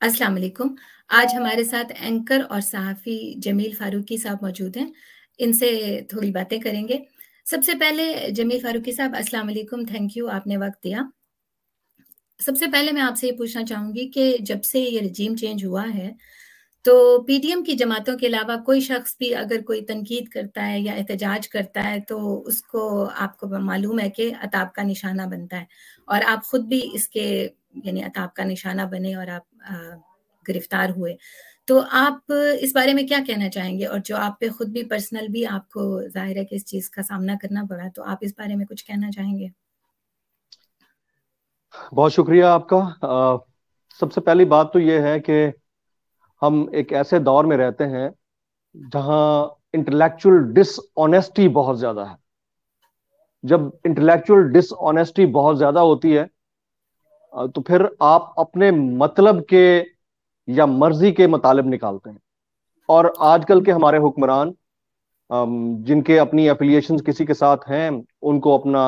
अस्सलाम वालेकुम। आज हमारे साथ एंकर और सहाफ़ी जमील फ़ारूकी साहब मौजूद हैं। इनसे थोड़ी बातें करेंगे। सबसे पहले जमील फ़ारूकी साहब, अस्सलाम वालेकुम, थैंक यू, आपने वक़्त दिया। सबसे पहले मैं आपसे ये पूछना चाहूँगी कि जब से ये रजीम चेंज हुआ है, तो पीडीएम की जमातों के अलावा कोई शख्स भी अगर कोई तनकीद करता है या एहतजाज करता है, तो उसको आपको मालूम है कि अताब का निशाना बनता है, और आप खुद भी इसके यानी अताब का निशाना बने और आप गिरफ्तार हुए। तो आप इस बारे में क्या कहना चाहेंगे? और जो आप पे खुद भी पर्सनल भी आपको ज़ाहिर है कि इस चीज़ का सामना करना पड़ा, तो आप इस बारे में कुछ कहना चाहेंगे? बहुत शुक्रिया आपका। सबसे पहली बात तो ये है कि हम एक ऐसे दौर में रहते हैं जहां इंटेलेक्चुअल डिसऑनेस्टी बहुत ज्यादा है। जब इंटेलेक्चुअल डिसऑनेस्टी बहुत ज्यादा होती है तो फिर आप अपने मतलब के या मर्जी के मुतालिब निकालते हैं। और आजकल के हमारे हुक्मरान, जिनके अपनी एफिलिएशंस किसी के साथ हैं, उनको अपना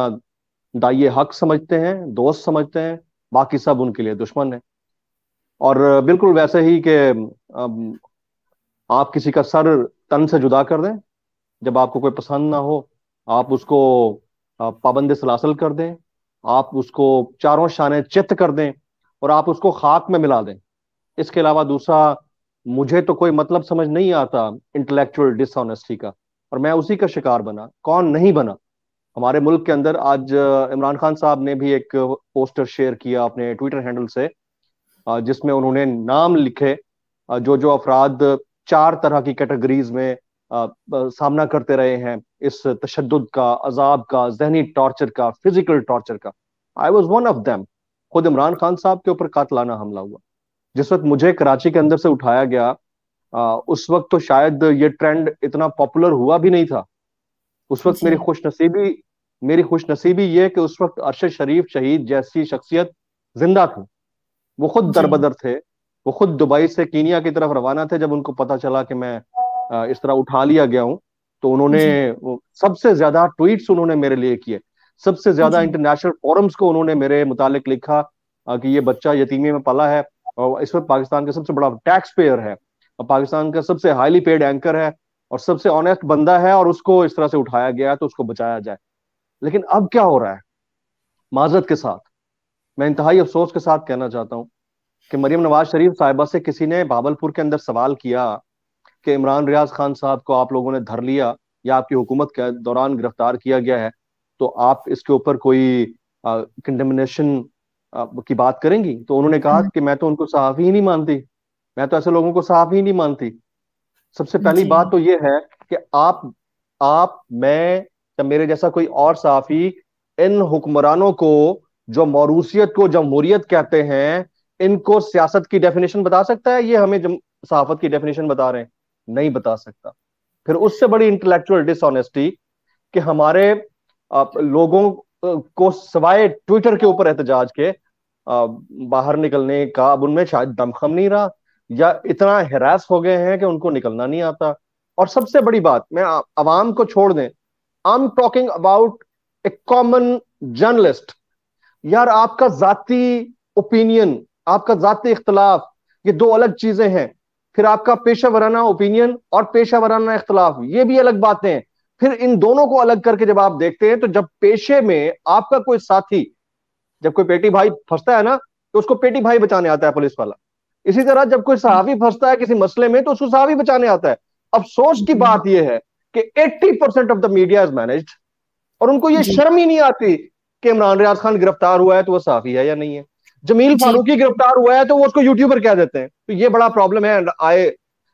दाइए हक समझते हैं, दोस्त समझते हैं, बाकी सब उनके लिए दुश्मन है। और बिल्कुल वैसे ही कि आप किसी का सर तन से जुदा कर दें, जब आपको कोई पसंद ना हो, आप उसको पाबंद सलासल कर दें, आप उसको चारों शाने चित्त कर दें और आप उसको खाक में मिला दें। इसके अलावा दूसरा मुझे तो कोई मतलब समझ नहीं आता इंटेलेक्चुअल डिसऑनेस्टी का। और मैं उसी का शिकार बना, कौन नहीं बना। हमारे मुल्क के अंदर आज इमरान खान साहब ने भी एक पोस्टर शेयर किया अपने ट्विटर हैंडल से, जिसमें उन्होंने नाम लिखे जो जो अफराद चार तरह की कैटेगरीज में सामना करते रहे हैं, इस तशद्दुद का, अजाब का, जहनी टॉर्चर का, फिजिकल टॉर्चर का। I was one of them. खुद इमरान खान साहब के ऊपर कातलाना हमला हुआ। जिस वक्त मुझे कराची के अंदर से उठाया गया, उस वक्त तो शायद ये ट्रेंड इतना पॉपुलर हुआ भी नहीं था। उस वक्त जी, मेरी खुशनसीबी ये कि उस वक्त अरशद शरीफ शहीद जैसी शख्सियत जिंदा थी। वो खुद जी, दरबदर थे। वो खुद दुबई से कीनिया की तरफ रवाना थे। जब उनको पता चला कि मैं इस तरह उठा लिया गया हूं, तो उन्होंने जी, सबसे ज्यादा ट्वीट्स उन्होंने मेरे लिए किए। सबसे ज्यादा जी, इंटरनेशनल फोरम्स को उन्होंने मेरे मुतालिक लिखा कि ये बच्चा यतीमी में पला है और इस वक्त पाकिस्तान का सबसे बड़ा टैक्स पेयर है और पाकिस्तान का सबसे हाईली पेड एंकर है और सबसे ऑनेस्ट बंदा है, और उसको इस तरह से उठाया गया है तो उसको बचाया जाए। लेकिन अब क्या हो रहा है, माजरत के साथ मैं इंतहाई अफसोस के साथ कहना चाहता हूँ कि मरियम नवाज शरीफ साहिबा से किसी ने भावलपुर के अंदर सवाल किया कि इमरान रियाज खान साहब को आप लोगों ने धर लिया या आपकी हुकूमत के दौरान गिरफ्तार किया गया है, तो आप इसके ऊपर कोई कंडेमनेशन की बात करेंगी? तो उन्होंने कहा कि मैं तो उनको सहाफी ही नहीं मानती, मैं तो ऐसे लोगों को सहाफी ही नहीं मानती। सबसे पहली जी, बात तो ये है कि आप मैं या मेरे जैसा कोई और सहाफी इन हुक्मरानों को, जो मौरूसियत को जमहूरियत कहते हैं, इनको सियासत की डेफिनेशन बता सकता है? ये हमें सहाफत की डेफिनेशन बता रहे हैं? नहीं बता सकता। फिर उससे बड़ी इंटेलेक्चुअल डिसऑनेस्टी कि हमारे लोगों को सिवाय ट्विटर के ऊपर एहतजाज के बाहर निकलने का अब उनमें शायद दमखम नहीं रहा, या इतना हैरास हो गए हैं कि उनको निकलना नहीं आता। और सबसे बड़ी बात, मैं अवाम को छोड़ दें, I am talking about A common journalist. यार आपका जाती ओपिनियन, आपका जाती इख्तलाफ, ये दो अलग चीजें हैं। फिर आपका पेशा वराना ओपिनियन और पेशा वराना इख्तलाफ, ये भी अलग बातें हैं। फिर इन दोनों को अलग करके जब आप देखते हैं, तो जब पेशे में आपका कोई साथी, जब कोई पेटी भाई फंसता है ना, तो उसको पेटी भाई बचाने आता है पुलिस वाला। इसी तरह जब कोई सहाफी फंसता है किसी मसले में, तो उसको सहाफी बचाने आता है। अफसोस की जी, बात यह है कि 80% of the media is managed, और उनको ये जी, शर्म ही नहीं आती कि इमरान रियाज खान गिरफ्तार हुआ है तो वो सहाफी है या नहीं है। जमील जी, फारूकी गिरफ्तार हुआ है तो वो उसको यूट्यूबर कह देते हैं। तो ये बड़ा प्रॉब्लम है। And I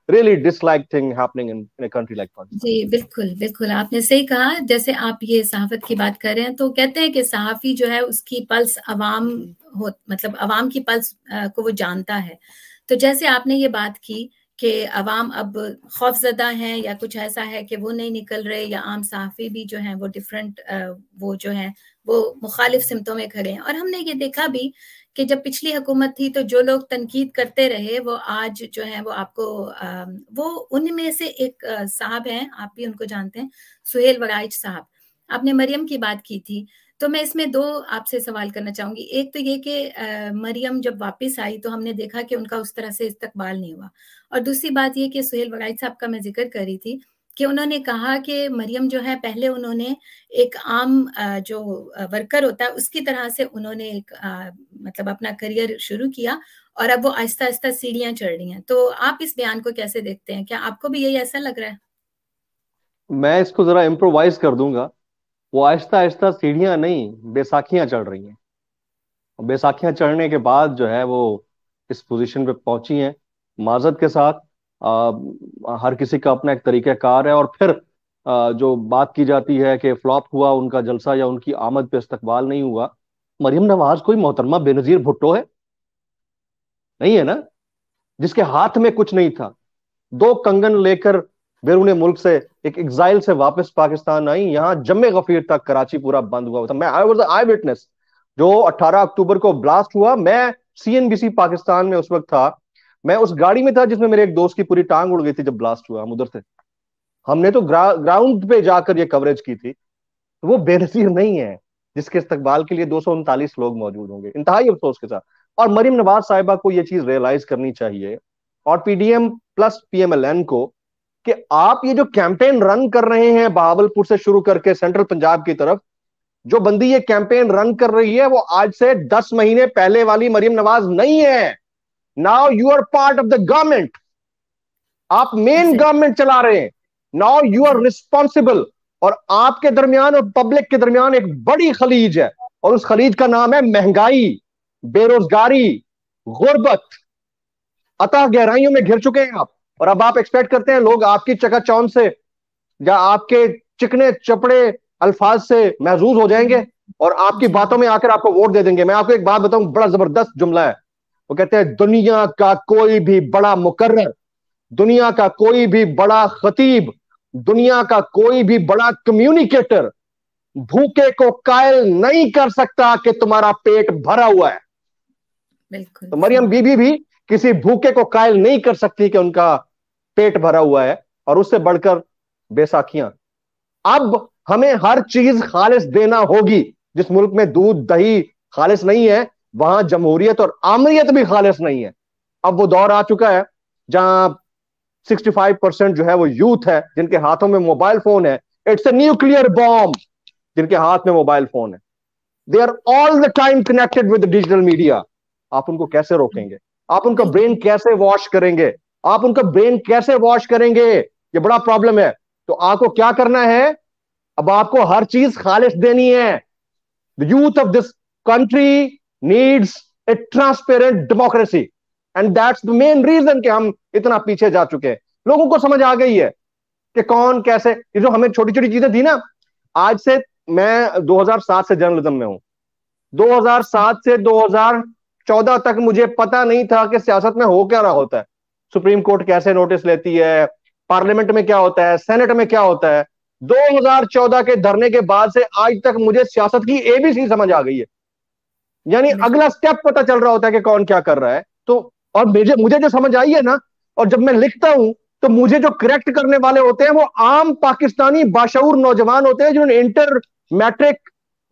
really dislike thing happening in in a country like Pakistan. जी, बिल्कुल, बिल्कुल, आपने सही कहा। जैसे आप ये सहाफ़त की बात कर रहे हैं, तो कहते हैं कि सहाफ़ी जो है उसकी पल्स अवाम हो, मतलब अवाम की पल्स को वो जानता है। तो जैसे आपने ये बात की कि अवाम अब खौफ़ज़दा हैं या कुछ ऐसा है कि वो नहीं निकल रहे, या आम सहाफ़ी भी जो हैं वो डिफरेंट वो जो हैं वो मुख़ालिफ़ सिमतों में खड़े हैं। और हमने ये देखा भी कि जब पिछली हुकूमत थी, तो जो लोग तनकीद करते रहे, वो आज जो है वो आपको वो उनमें से एक साहब हैं, आप भी उनको जानते हैं, सुहेल वराइच साहब। आपने मरियम की बात की थी, तो मैं इसमें दो आपसे सवाल करना चाहूंगी। एक तो ये कि मरियम जब वापस आई तो हमने देखा कि उनका उस तरह से इस्तकबाल नहीं हुआ, और दूसरी बात ये कि सुहेल वगाइद साहब का मैं जिक्र कर रही थी कि उन्होंने कहा कि मरियम जो है, पहले उन्होंने एक आम जो वर्कर होता है उसकी तरह से उन्होंने एक मतलब अपना करियर शुरू किया, और अब वो आहिस्ता आहिस्ता सीढ़ियां चढ़ रही हैं। तो आप इस बयान को कैसे देखते हैं? क्या आपको भी यही ऐसा लग रहा है? मैं इसको जरा इम्प्रोवाइज कर दूंगा। वो आहिस्ता आहिस्ता सीढ़ियां नहीं, बैसाखियां चढ़ रही हैं। बैसाखियां चढ़ने के बाद जो है वो इस पोजीशन पे पहुंची हैं, माजरत के साथ। हर किसी का अपना एक तरीक़ाकार है। और फिर जो बात की जाती है कि फ्लॉप हुआ उनका जलसा या उनकी आमद पे इस्तकबाल नहीं हुआ, मरियम नवाज कोई मोहतरमा बेनजीर भुट्टो है? नहीं है ना, जिसके हाथ में कुछ नहीं था। दो कंगन लेकर बैरून मुल्क से, एक एग्जाइल से वापस पाकिस्तान आई। यहां जम्मे गफीर तक कराची पूरा बंद हुआ था। मैं आई वाज आई विटनेस जो 18 अक्टूबर को ब्लास्ट हुआ। मैं सीएनबीसी पाकिस्तान में उस वक्त था। मैं उस गाड़ी में था जिसमें मेरे एक दोस्त की पूरी टांग उड़ गई थी जब ब्लास्ट हुआ। हम उधर थे। हमने तो ग्राउंड पे जाकर ये कवरेज की थी। तो वो बेनजीर नहीं है जिसके इस्तकबाल के लिए 239 लोग मौजूद होंगे, इंतहाई अफसोस के साथ। और मरियम नवाज साहिबा को ये चीज रियलाइज करनी चाहिए, और पीडीएम प्लस पीएमएलएन को, कि आप ये जो कैंपेन रन कर रहे हैं बहावलपुर से शुरू करके सेंट्रल पंजाब की तरफ, जो बंदी ये कैंपेन रन कर रही है वो आज से 10 महीने पहले वाली मरियम नवाज नहीं है। Now you are part of the government. आप मेन गवर्नमेंट चला रहे हैं। Now you are responsible. और आपके दरमियान और पब्लिक के दरमियान एक बड़ी खलीज है, और उस खलीज का नाम है महंगाई, बेरोजगारी, गुर्बत। अतः गहराइयों में घिर चुके हैं आप। और अब आप एक्सपेक्ट करते हैं लोग आपकी चकाचौंध से या आपके चिकने चपड़े अल्फाज से महजूज हो जाएंगे और आपकी बातों में आकर आपको वोट दे देंगे। मैं आपको एक बात बताऊं, बड़ा जबरदस्त जुमला है। वो कहते हैं, दुनिया का कोई भी बड़ा मुकर्रर, दुनिया का कोई भी बड़ा खतीब, दुनिया का कोई भी बड़ा कम्युनिकेटर भूखे को कायल नहीं कर सकता कि तुम्हारा पेट भरा हुआ है। बिल्कुल। तो मरियम बीबी भी किसी भूखे को कायल नहीं कर सकती कि उनका पेट भरा हुआ है। और उससे बढ़कर बैसाखियां। अब हमें हर चीज खालिस देना होगी। जिस मुल्क में दूध दही खालिस नहीं है, वहां जमहूरियत और आमरीयत भी खालिस नहीं है। अब वो दौर आ चुका है जहां 65% जो है वो यूथ है जिनके हाथों में मोबाइल फोन है। इट्स ए न्यूक्लियर बॉम्ब जिनके हाथ में मोबाइल फोन है। They are all the time connected with digital media. आप उनको कैसे रोकेंगे? आप उनका ब्रेन कैसे वॉश करेंगे? आप उनका ब्रेन कैसे वॉश करेंगे? ये बड़ा प्रॉब्लम है। तो आपको क्या करना है? अब आपको हर चीज खालिस देनी है। The youth of this country needs a transparent democracy, and that's the main reason कि हम इतना पीछे जा चुके हैं। लोगों को समझ आ गई है कि कौन कैसे, ये जो हमें छोटी छोटी चीजें थी ना। आज से, मैं 2007 से जर्नलिज्म में हूं। 2007 से 2014 तक मुझे पता नहीं था कि सियासत में हो क्या रहा होता है। सुप्रीम कोर्ट कैसे नोटिस लेती है, पार्लियामेंट में क्या होता है, सेनेट में क्या होता है। 2014 के धरने के बाद से आज तक मुझे सियासत की एबीसी समझ आ गई है। यानी अगला स्टेप पता चल रहा होता है कि कौन क्या कर रहा है। तो और मुझे मुझे जो समझ आई है ना, और जब मैं लिखता हूं तो मुझे जो करेक्ट करने वाले होते हैं वो आम पाकिस्तानी बाशऊर नौजवान होते हैं जिन्होंने इंटर मैट्रिक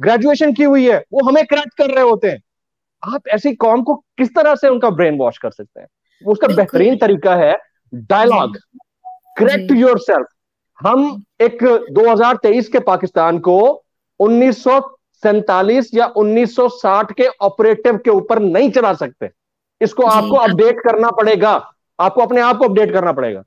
ग्रेजुएशन की हुई है। वो हमें करेक्ट कर रहे होते हैं। आप ऐसी कौम को किस तरह से उनका ब्रेन वॉश कर सकते हैं? उसका बेहतरीन तरीका है डायलॉग। Correct yourself. हम एक 2023 के पाकिस्तान को 1947 या 1960 के ऑपरेटिव के ऊपर नहीं चला सकते। इसको आपको अपडेट करना पड़ेगा। आपको अपने आप को अपडेट करना पड़ेगा।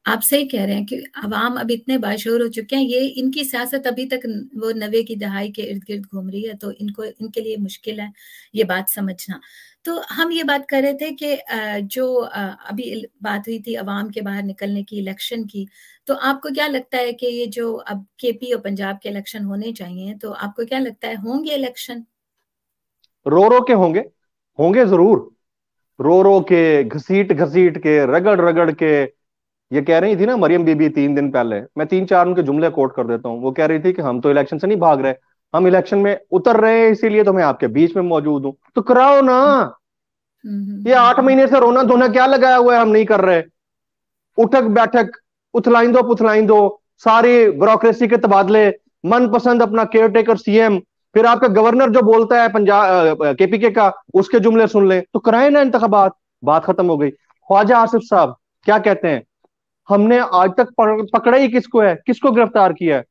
आप सही कह रहे हैं कि अवाम अब इतने बाशऊर हो चुके हैं। ये इनकी सियासत अभी तक वो 90 की दहाई के इर्द गिर्द घूम रही है, तो इनको इनके लिए मुश्किल है ये बात समझना। तो हम ये बात कर रहे थे कि जो अभी बात हुई थी अवाम के बाहर निकलने की, इलेक्शन की, तो आपको क्या लगता है कि ये जो अब केपी और पंजाब के इलेक्शन होने चाहिए, तो आपको क्या लगता है होंगे इलेक्शन? रो रो के होंगे। होंगे जरूर। रो रो के, घसीट घसीट के, रगड़ रगड़ के। ये कह रही थी ना मरियम बीबी 3 दिन पहले, मैं 3-4 उनके जुमले कोट कर देता हूं। वो कह रही थी कि हम तो इलेक्शन से नहीं भाग रहे, हम इलेक्शन में उतर रहे हैं, इसीलिए तो मैं आपके बीच में मौजूद हूं। तो कराओ ना। ये 8 महीने से रोना धोना क्या लगाया हुआ है? हम नहीं कर रहे। उठक बैठक, उथलाइंदो पुथलाइंदो, सारी ब्यूरोक्रेसी के तबादले, मनपसंद अपना केयर टेकर सीएम, फिर आपका गवर्नर जो बोलता है पंजाब केपीके का, उसके जुमले सुन लें, तो कराए ना इंतखाबात, बात खत्म हो गई। ख्वाजा आसिफ साहब क्या कहते हैं, हमने आज तक पकड़ा ही किसको है, किसको गिरफ्तार किया है?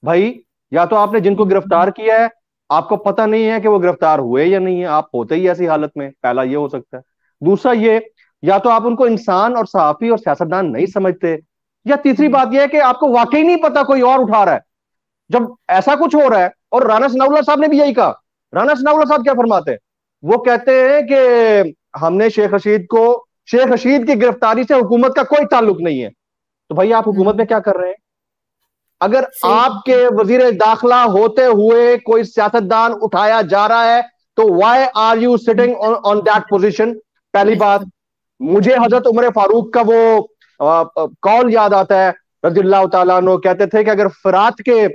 भाई, या तो आपने जिनको गिरफ्तार किया है आपको पता नहीं है कि वो गिरफ्तार हुए या नहीं है, आप होते ही ऐसी हालत में, पहला ये हो सकता है। दूसरा ये, या तो आप उनको इंसान और सहाफी और सियासतदान नहीं समझते, या तीसरी बात यह है कि आपको वाकई नहीं पता, कोई और उठा रहा है। जब ऐसा कुछ हो रहा है, और राना सनाउल्लाह साहब ने भी यही कहा, राना सनाउल्लाह साहब क्या फरमाते हैं, वो कहते हैं कि हमने शेख रशीद की गिरफ्तारी से हुकूमत का कोई ताल्लुक नहीं है। तो भाई आप हुकूमत में क्या कर रहे हैं? अगर सही आपके वजीर दाखिला होते हुए कोई सियासतदान उठाया जा रहा है, तो why are you sitting on that position? पहली बात। मुझे हजरत उमर फारूक का वो कौल याद आता है, रज़ियल्लाहु ताला अन्हु कहते थे कि अगर फरात के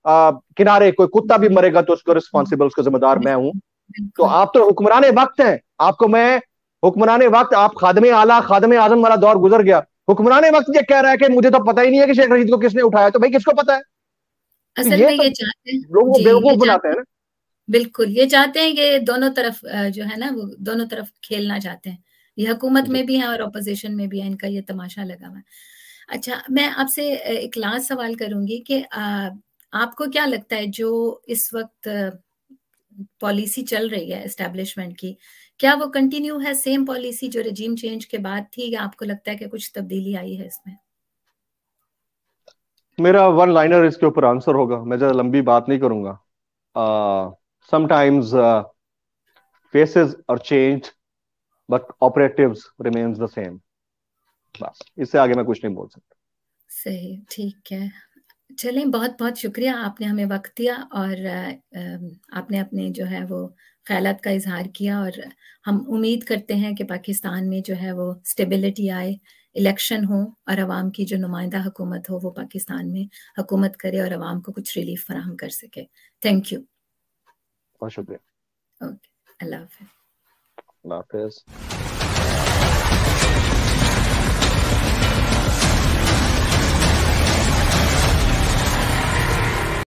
किनारे कोई कुत्ता भी मरेगा तो उसको रिस्पॉन्सिबल, उसका जिम्मेदार मैं हूं। तो बिल्कुल। आप तो हुक्मरान वक्त हैं, आपको मैं हुक्मरान वक्त, आप खादमे आला खादमे आजम वाला दौर गुजर गया, हुक्मरान वक्त ये कह रहा है कि मुझे तो पता ही नहीं है कि शेख रशीद को किसने उठाया, तो भाई किसको पता है? तो असल ये में तो ये चाहते हैं, लोगों को जी ये बेवकूफ बनाते चाहते हैं हैं, ना। बिल्कुल ये चाहते हैं कि दोनों तरफ जो है ना, वो दोनों तरफ खेलना चाहते हैं। ये हुकूमत जी। में भी है और अपोजिशन में भी है, इनका ये तमाशा लगा हुआ है। अच्छा, मैं आपसे एक लास्ट सवाल करूंगी कि आपको क्या लगता है जो इस वक्त पॉलिसी चल रही है एस्टेब्लिशमेंट की, क्या वो कंटिन्यू है सेम पॉलिसी जो रजीम चेंज के बाद थी, या आपको लगता है कि कुछ तब्दीली आई है इसमें? मेरा वन लाइनर इसके ऊपर आंसर होगा, मैं ज्यादा लंबी बात नहीं करूंगा। Sometimes faces are changed but operatives remains the same. बस, इससे आगे मैं कुछ नहीं बोल सकता। सही, ठीक है। चलें, बहुत बहुत शुक्रिया, आपने हमें वक्त दिया और आपने अपने जो है वो ख्यालात का इजहार किया, और हम उम्मीद करते हैं कि पाकिस्तान में जो है वो स्टेबिलिटी आए, इलेक्शन हो और अवाम की जो नुमाइंदा हुकूमत हो वो पाकिस्तान में हुकूमत करे और अवाम को कुछ रिलीफ फराहम कर सके। Thank you. बहुत शुक्रिया। ओके, अल्लाह हाफिज। अल्लाह हाफिज।